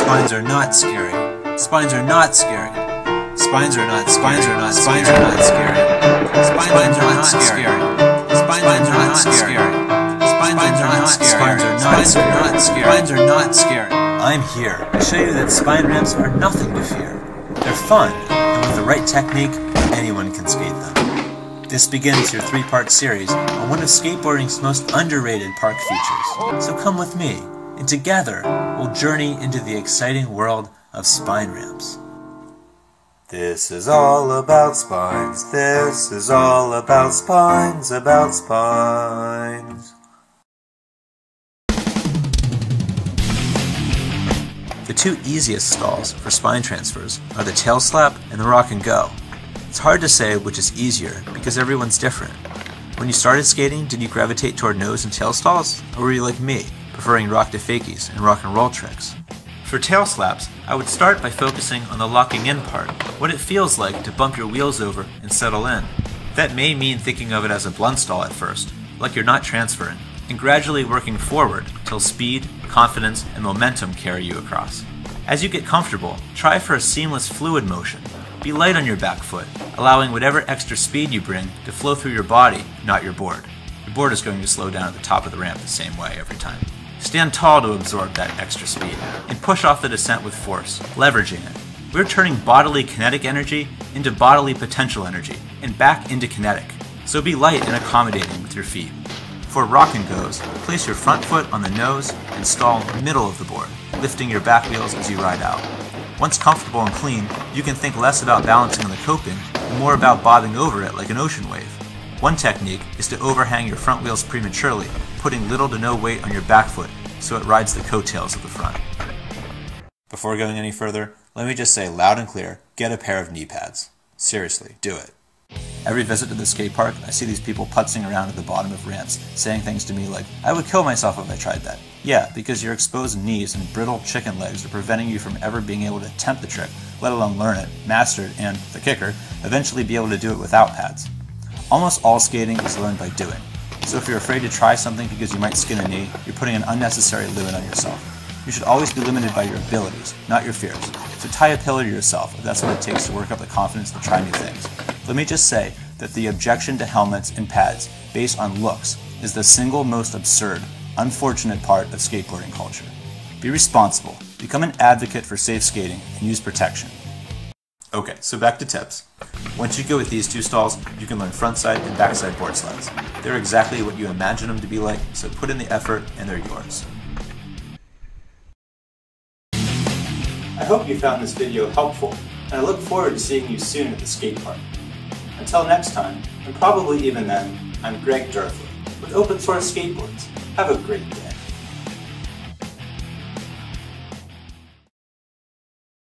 Spines are not scary. Spines are not scary. Spines are not scary. Spines are not scary. Spines are not scary. Spines are not scary. Spines are not scary. Spines are not scary. Spines are not scary. I'm here to show you that spine ramps are nothing to fear. They're fun, and with the right technique, anyone can skate them. This begins your 3-part series on one of skateboarding's most underrated park features. So come with me, and together we'll journey into the exciting world of spine ramps. This is all about spines. This is all about spines, about spines. The two easiest stalls for spine transfers are the tail slap and the rock and go. It's hard to say which is easier because everyone's different. When you started skating, did you gravitate toward nose and tail stalls, or were you like me, preferring rock to fakies and rock and roll tricks? For tail slaps, I would start by focusing on the locking in part, what it feels like to bump your wheels over and settle in. That may mean thinking of it as a blunt stall at first, like you're not transferring, and gradually working forward till speed, confidence, and momentum carry you across. As you get comfortable, try for a seamless fluid motion. Be light on your back foot, allowing whatever extra speed you bring to flow through your body, not your board. Your board is going to slow down at the top of the ramp the same way every time. Stand tall to absorb that extra speed, and push off the descent with force, leveraging it. We're turning bodily kinetic energy into bodily potential energy, and back into kinetic. So be light and accommodating with your feet. For rock and goes, place your front foot on the nose and stall middle of the board, lifting your back wheels as you ride out. Once comfortable and clean, you can think less about balancing on the coping and more about bobbing over it like an ocean wave. One technique is to overhang your front wheels prematurely, putting little to no weight on your back foot so it rides the coattails of the front. Before going any further, let me just say loud and clear, get a pair of knee pads. Seriously, do it. Every visit to the skate park, I see these people putzing around at the bottom of ramps, saying things to me like, I would kill myself if I tried that. Yeah, because your exposed knees and brittle chicken legs are preventing you from ever being able to attempt the trick, let alone learn it, master it, and, the kicker, eventually be able to do it without pads. Almost all skating is learned by doing. So if you're afraid to try something because you might skin a knee, you're putting an unnecessary limit on yourself. You should always be limited by your abilities, not your fears. So tie a pillar to yourself if that's what it takes to work up the confidence to try new things. Let me just say that the objection to helmets and pads based on looks is the single most absurd, unfortunate part of skateboarding culture. Be responsible, become an advocate for safe skating, and use protection. Okay, so back to tips. Once you go with these two stalls, you can learn frontside and backside board slides. They're exactly what you imagine them to be like, so put in the effort and they're yours. I hope you found this video helpful, and I look forward to seeing you soon at the skate park. Until next time, and probably even then, I'm Greg Doerfler with openSource Skateboards. Have a great day.